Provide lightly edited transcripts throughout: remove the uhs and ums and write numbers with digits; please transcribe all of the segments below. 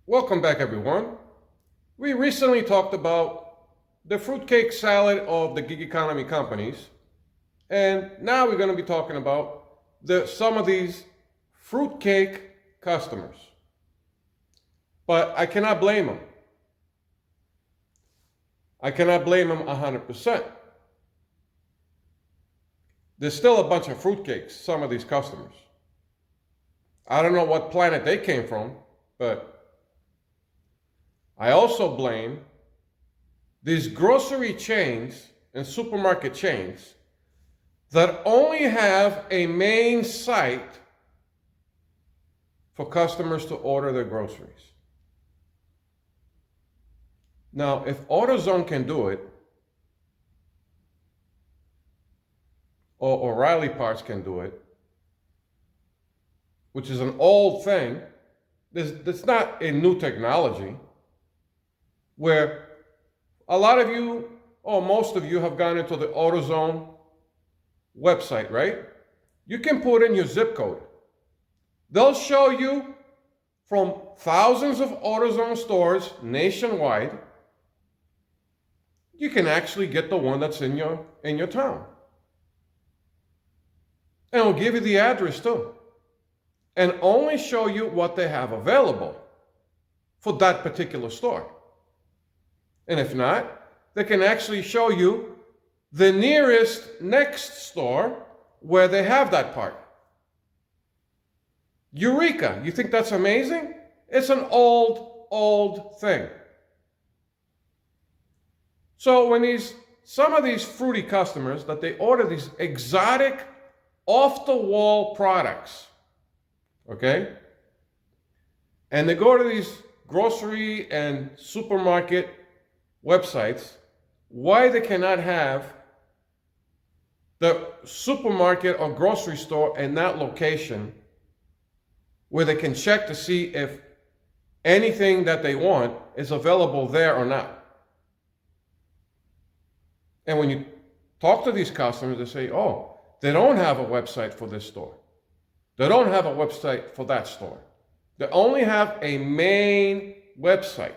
Welcome back, everyone. We recently talked about the fruitcake salad of the gig economy companies, and now we're going to be talking about some of these fruitcake customers. But I cannot blame them. I cannot blame them 100%. There's still a bunch of fruitcakes, some of these customers. I don't know what planet they came from, but I also blame these grocery chains and supermarket chains that only have a main site for customers to order their groceries. Now, if AutoZone can do it, or O'Reilly Parts can do it, which is an old thing, it's not a new technology, where a lot of you, or most of you, have gone into the AutoZone website, right? You can put in your zip code. They'll show you from thousands of AutoZone stores nationwide, you can actually get the one that's in your town. And it'll give you the address too. And only show you what they have available for that particular store. And if not, they can actually show you the nearest next store where they have that part. Eureka! You think that's amazing? It's an old thing. So when some of these fruity customers that they order these exotic, off-the-wall products, okay? And they go to these grocery and supermarket websites, why they cannot have the supermarket or grocery store in that location where they can check to see if anything that they want is available there or not. And when you talk to these customers, they say, oh, they don't have a website for this store. They don't have a website for that store. They only have a main website.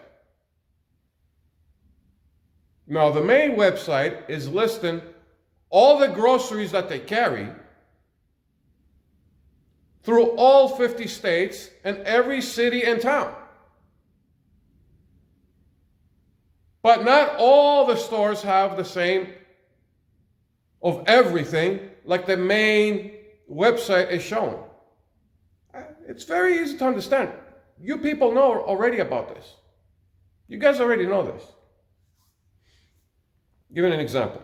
Now, the main website is listing all the groceries that they carry through all 50 states and every city and town. But not all the stores have the same of everything like the main website is showing. It's very easy to understand. You people know already about this. You guys already know this. Give an example.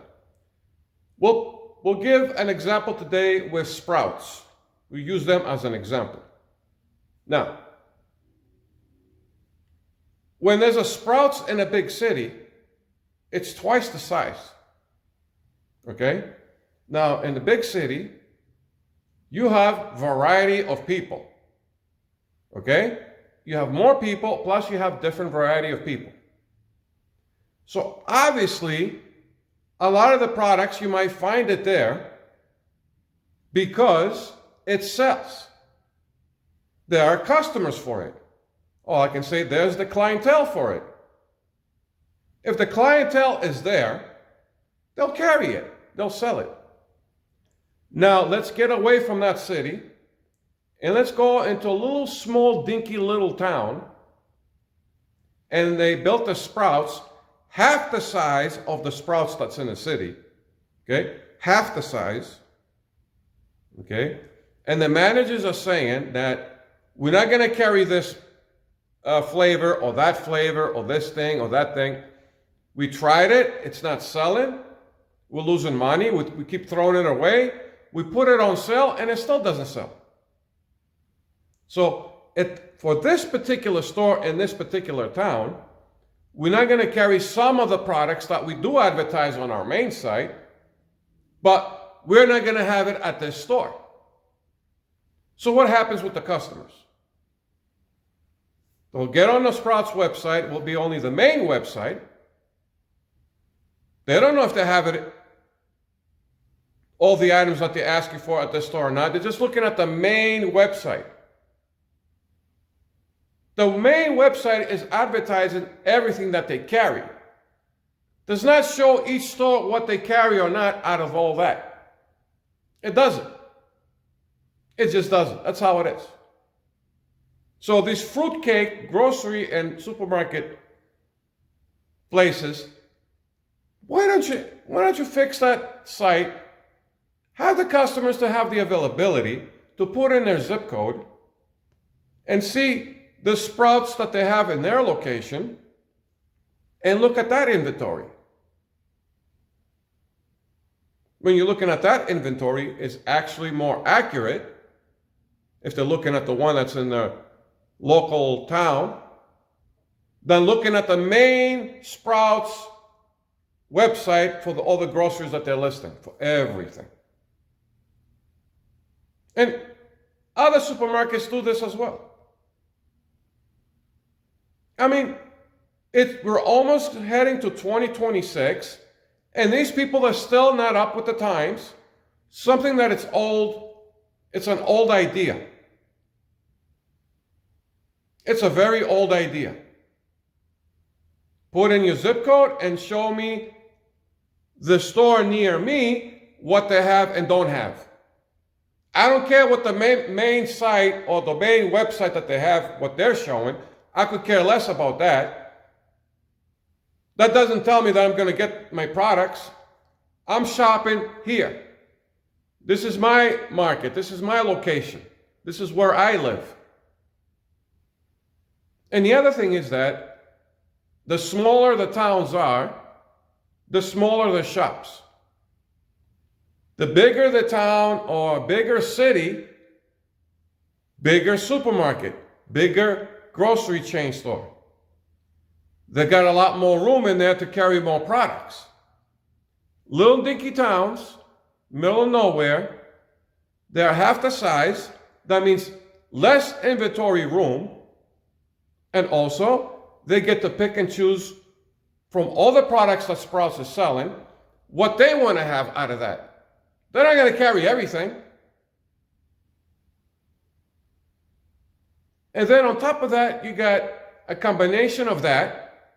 We'll give an example today with Sprouts. We use them as an example. Now, when there's a Sprouts in a big city, it's twice the size. Okay? Now, in the big city, you have variety of people. Okay? You have more people, plus you have different variety of people. So obviously, a lot of the products, you might find it there because it sells. There are customers for it. Or I can say there's the clientele for it. If the clientele is there, they'll carry it. They'll sell it. Now, let's get away from that city and let's go into a little small, dinky little town. And they built the Sprouts half the size of the Sprouts that's in the city, okay? Half the size, okay? And the managers are saying that we're not going to carry this flavor or this thing or that thing. We tried it. It's not selling. We're losing money. We keep throwing it away. We put it on sale and it still doesn't sell. So for this particular store in this particular town, we're not going to carry some of the products that we do advertise on our main site, but we're not going to have it at this store. So what happens with the customers? They'll get on the Sprouts website, will be only the main website. They don't know if they have it, all the items that they're asking for at this store or not. They're just looking at the main website. The main website is advertising everything that they carry. Does not show each store what they carry or not out of all that. It doesn't. It just doesn't. That's how it is. So these fruitcake, grocery, and supermarket places, why don't you fix that site? Have the customers to have the availability to put in their zip code and see the sprouts that they have in their location and look at that inventory. When you're looking at that inventory, it's actually more accurate if they're looking at the one that's in the local town than looking at the main Sprouts website for all the groceries that they're listing, for everything. And other supermarkets do this as well. I mean, we're almost heading to 2026, and these people are still not up with the times. Something that it's old, it's an old idea. It's a very old idea. Put in your zip code and show me the store near me, what they have and don't have. I don't care what the main site or the main website that they have, what they're showing. I could care less about that. That doesn't tell me that I'm going to get my products. I'm shopping here. This is my market. This is my location. This is where I live. And the other thing is that the smaller the towns are, the smaller the shops. The bigger the town or bigger city, bigger supermarket, bigger grocery chain store. They got a lot more room in there to carry more products. Little dinky towns, middle of nowhere, they're half the size. That means less inventory room. And also, they get to pick and choose from all the products that Sprouts is selling, what they want to have out of that. They're not going to carry everything. And then on top of that, you got a combination of that,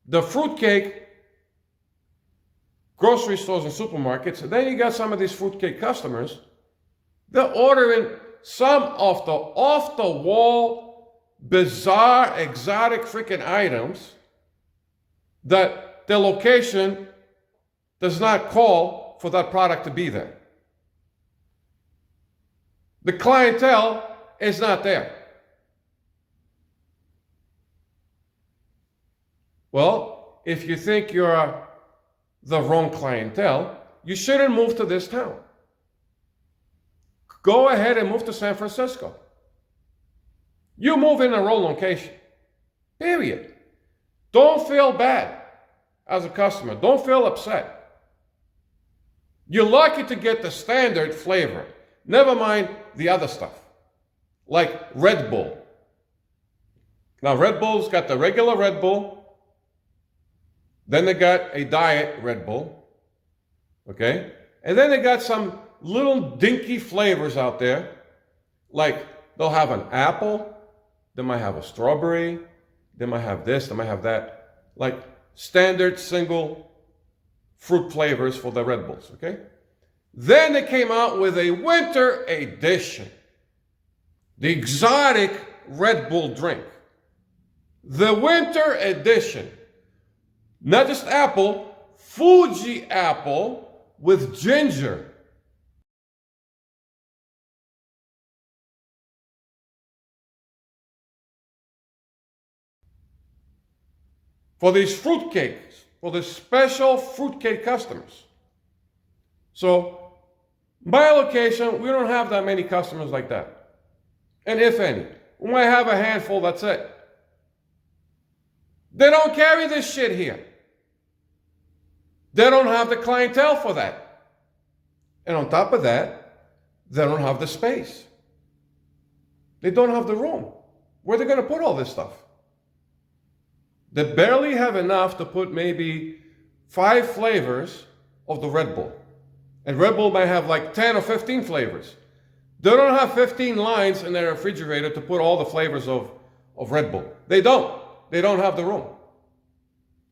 the fruitcake, grocery stores and supermarkets, and then you got some of these fruitcake customers. They're ordering some of the off-the-wall, bizarre, exotic freaking items that their location does not call for that product to be there. The clientele is not there. Well, if you think you're the wrong clientele, you shouldn't move to this town. Go ahead and move to San Francisco. You move in the wrong location. Period. Don't feel bad as a customer. Don't feel upset. You're lucky to get the standard flavor. Never mind the other stuff, like Red Bull. Now, Red Bull's got the regular Red Bull. Then they got a diet Red Bull. Okay? And then they got some little dinky flavors out there. Like, they'll have an apple. They might have a strawberry. They might have this. They might have that. Like, standard single fruit flavors for the Red Bulls, okay? Then they came out with a winter edition, the exotic Red Bull drink. The winter edition, not just apple, Fuji apple with ginger. For these fruitcakes, for the special fruitcake customers. So, my location, we don't have that many customers like that. And if any, we might have a handful, that's it. They don't carry this shit here. They don't have the clientele for that. And on top of that, they don't have the space. They don't have the room. Where are they going to put all this stuff? They barely have enough to put maybe 5 flavors of the Red Bull. And Red Bull might have like 10 or 15 flavors. They don't have 15 lines in their refrigerator to put all the flavors of of Red Bull. They don't. They don't have the room.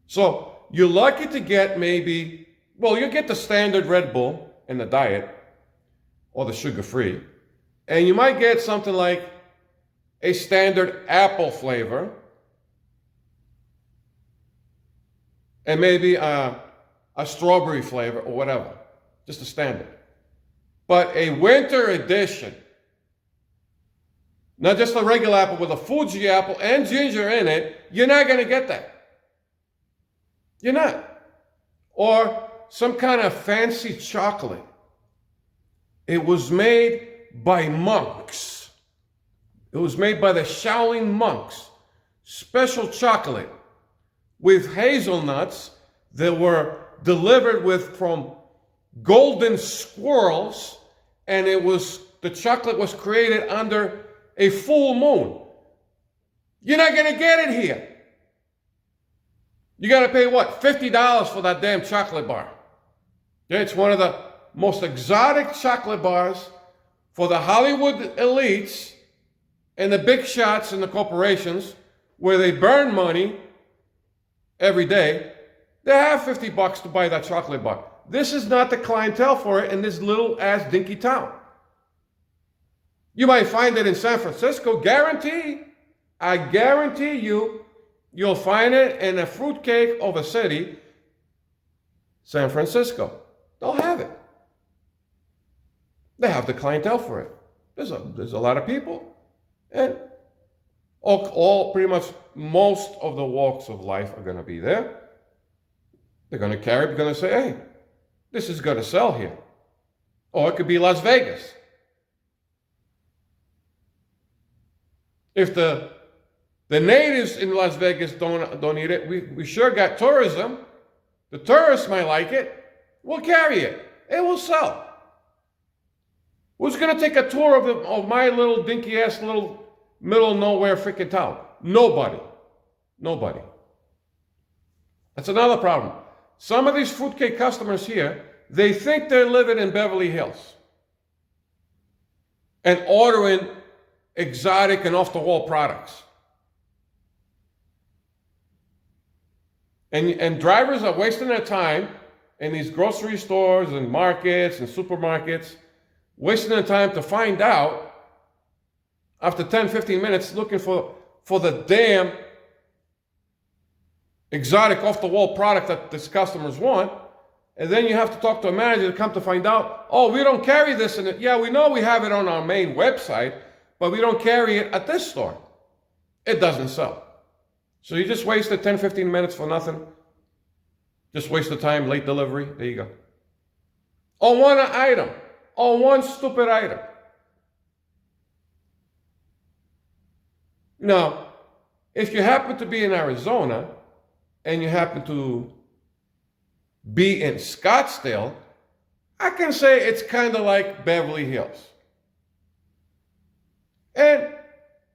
So you're lucky to get maybe, well, you get the standard Red Bull in the diet or the sugar-free, and you might get something like a standard apple flavor and maybe a strawberry flavor or whatever, just a standard. But a winter edition, not just a regular apple with a Fuji apple and ginger in it, you're not going to get that. You're not. Or some kind of fancy chocolate. It was made by monks. It was made by the Shaolin monks. Special chocolate with hazelnuts that were delivered from golden squirrels, and the chocolate was created under a full moon. You're not going to get it here. You got to pay what? $50 for that damn chocolate bar. Yeah, it's one of the most exotic chocolate bars for the Hollywood elites and the big shots in the corporations where they burn money every day. They have $50 to buy that chocolate bar. This is not the clientele for it in this little ass dinky town. You might find it in San Francisco, I guarantee you'll find it in a fruitcake of a city, San Francisco. They'll have it. They have the clientele for it. There's a lot of people, and all pretty much most of the walks of life are going to be there. They're going to carry, they're going to say, hey, this is going to sell here. Or it could be Las Vegas. If the natives in Las Vegas don't eat it, we sure got tourism. The tourists might like it. We'll carry it. It will sell. Who's going to take a tour of my little dinky ass little middle of nowhere freaking town? Nobody. Nobody. That's another problem. Some of these fruitcake customers here, they think they're living in Beverly Hills and ordering exotic and off-the-wall products. And drivers are wasting their time in these grocery stores and markets and supermarkets, wasting their time to find out after 10, 15 minutes looking for the damn exotic off-the-wall product that these customers want. And then you have to talk to a manager to come to find out, oh, we don't carry this in it. Yeah, we know we have it on our main website, but we don't carry it at this store. It doesn't sell. So you just wasted 10, 15 minutes for nothing. Just waste the time, late delivery. There you go. On one item. On one stupid item. Now, if you happen to be in Arizona and you happen to be in Scottsdale, I can say it's kind of like Beverly Hills. And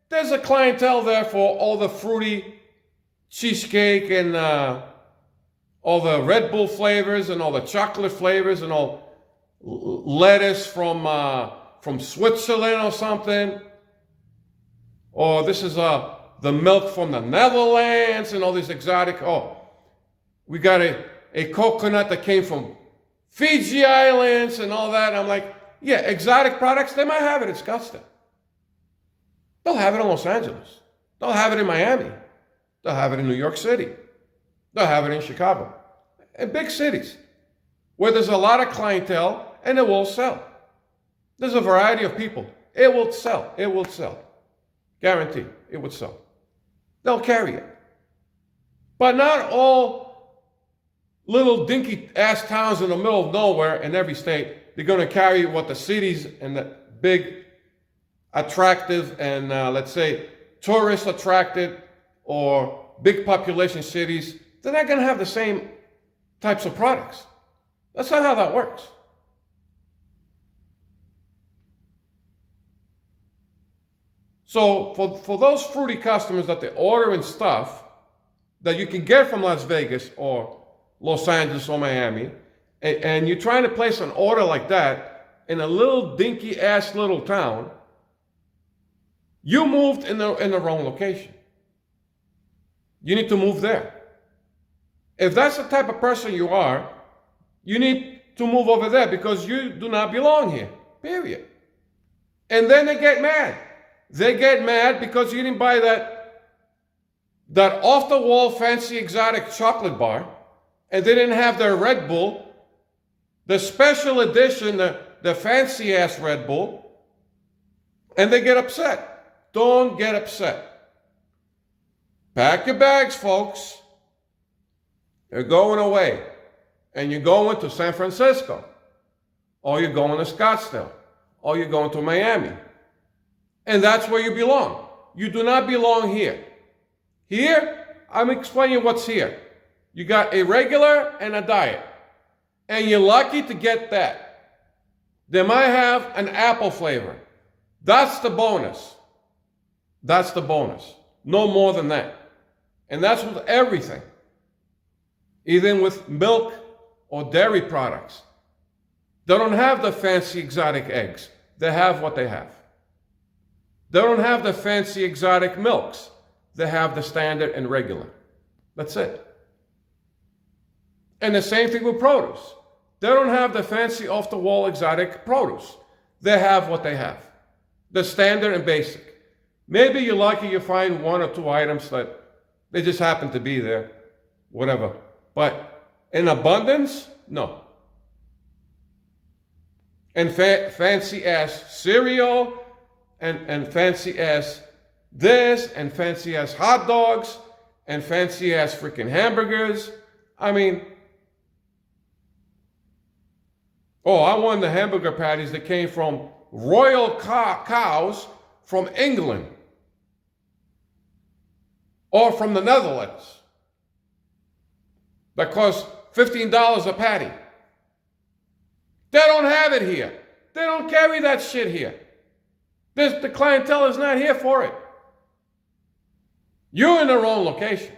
there's a clientele there for all the fruity cheesecake and all the Red Bull flavors and all the chocolate flavors and all lettuce from Switzerland or something. Or this is the milk from the Netherlands and all these exotic. Oh, we got a coconut that came from Fiji Islands and all that. And I'm like, yeah, exotic products, they might have it in Scottsdale. They'll have it in Los Angeles. They'll have it in Miami. They'll have it in New York City. They'll have it in Chicago. In big cities where there's a lot of clientele and it will sell. There's a variety of people. It will sell. It will sell. Guaranteed. It would sell. They'll carry it. But not all little dinky ass towns in the middle of nowhere in every state, they're going to carry what the cities and the big attractive and let's say tourist attracted or big population cities, they're not going to have the same types of products. That's not how that works. So for those fruity customers that they're ordering stuff that you can get from Las Vegas or Los Angeles or Miami, and you're trying to place an order like that in a little dinky ass little town, you moved in the wrong location. you need to move there. If that's the type of person you are, you need to move over there because you do not belong here, period. And then they get mad. They get mad because you didn't buy that off-the-wall fancy exotic chocolate bar, and they didn't have their Red Bull, the special edition, the fancy-ass Red Bull, and they get upset. Don't get upset. Pack your bags, folks. You're going away, and you're going to San Francisco, or you're going to Scottsdale, or you're going to Miami. And that's where you belong. You do not belong here. Here, I'm explaining what's here. You got a regular and a diet, and you're lucky to get that. They might have an apple flavor. That's the bonus. That's the bonus. No more than that. And that's with everything. Even with milk or dairy products. They don't have the fancy exotic eggs. They have what they have. They don't have the fancy exotic milks. They have the standard and regular. That's it. And the same thing with produce. They don't have the fancy off-the-wall exotic produce. They have what they have. The standard and basic. Maybe you're lucky you find one or two items that they just happen to be there. Whatever. But in abundance, no. And fancy-ass cereal, and fancy-ass this, and fancy-ass hot dogs, and fancy-ass freaking hamburgers. I mean, I want the hamburger patties that came from royal cows from England or from the Netherlands that cost $15 a patty. They don't have it here. They don't carry that shit here. The clientele is not here for it. You're in the wrong location.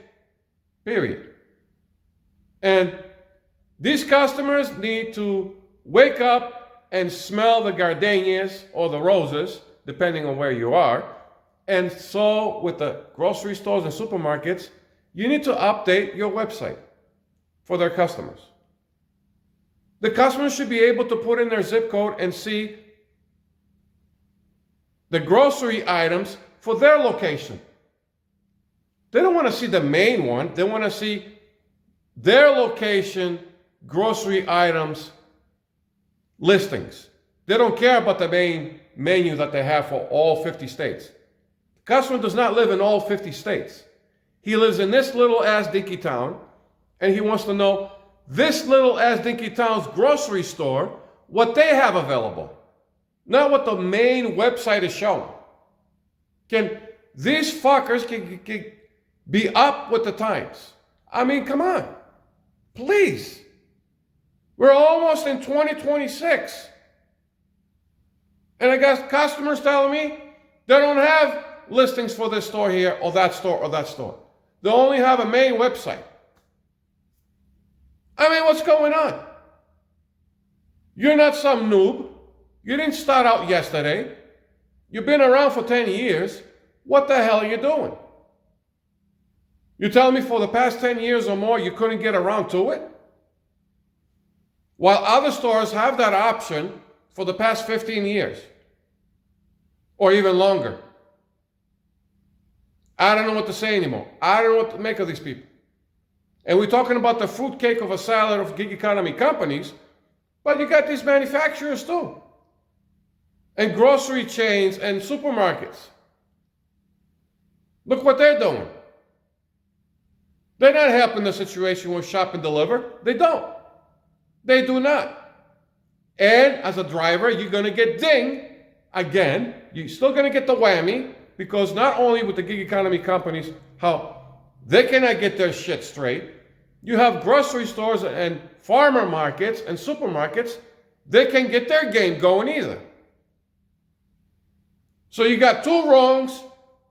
Period. And these customers need to wake up and smell the gardenias or the roses, depending on where you are. And so with the grocery stores and supermarkets, you need to update your website for their customers. The customers should be able to put in their zip code and see the grocery items for their location. They don't want to see the main one. They want to see their location grocery items listings. They don't care about the main menu that they have for all 50 states. The customer does not live in all 50 states. He lives in this little ass dinky town, and he wants to know this little ass dinky town's grocery store, what they have available. Not what the main website is showing. These fuckers can be up with the times. I mean, come on. Please. We're almost in 2026. And I got customers telling me they don't have listings for this store here or that store or that store. They only have a main website. I mean, what's going on? You're not some noob. You didn't start out yesterday. You've been around for 10 years. What the hell are you doing? You telling me for the past 10 years or more you couldn't get around to it? While other stores have that option for the past 15 years. Or even longer. I don't know what to say anymore. I don't know what to make of these people. And we're talking about the fruitcake of a salad of gig economy companies, but you got these manufacturers too. And grocery chains and supermarkets. Look what they're doing. They're not helping the situation with shop and deliver. They don't. They do not. And as a driver, you're going to get dinged again. You're still going to get the whammy because not only with the gig economy companies, how they cannot get their shit straight. You have grocery stores and farmer markets and supermarkets. They can't get their game going either. So you got two wrongs,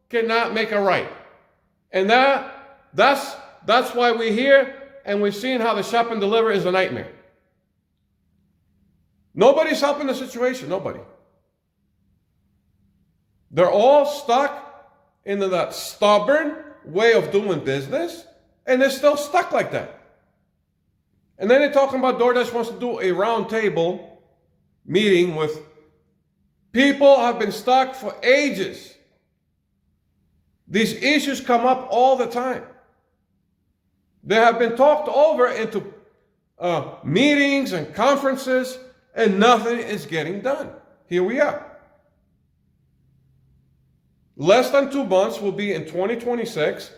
cannot make a right. And that's why we're here and we're seeing how the shop and deliver is a nightmare. Nobody's helping the situation, nobody. They're all stuck into that stubborn way of doing business, and they're still stuck like that. And then they're talking about DoorDash wants to do a round table meeting with people who have been stuck for ages. These issues come up all the time. They have been talked over into meetings and conferences, and nothing is getting done. Here we are. Less than 2 months will be in 2026,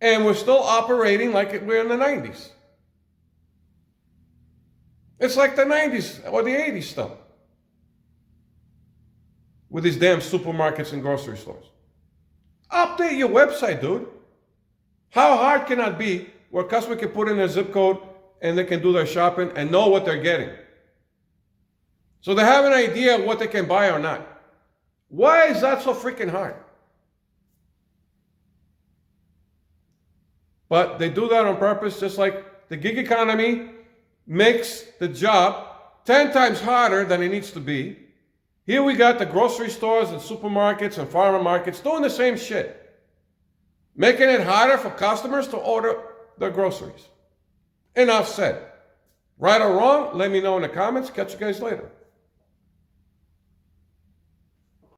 and we're still operating like we're in the 90s. It's like the 90s or the 80s still, with these damn supermarkets and grocery stores. Update your website, dude. How hard can that be where a customer can put in their zip code and they can do their shopping and know what they're getting? So they have an idea of what they can buy or not. Why is that so freaking hard? But they do that on purpose, just like the gig economy makes the job 10 times harder than it needs to be. Here we got the grocery stores and supermarkets and farmer markets doing the same shit, making it harder for customers to order their groceries. Enough said. Right or wrong, let me know in the comments. Catch you guys later.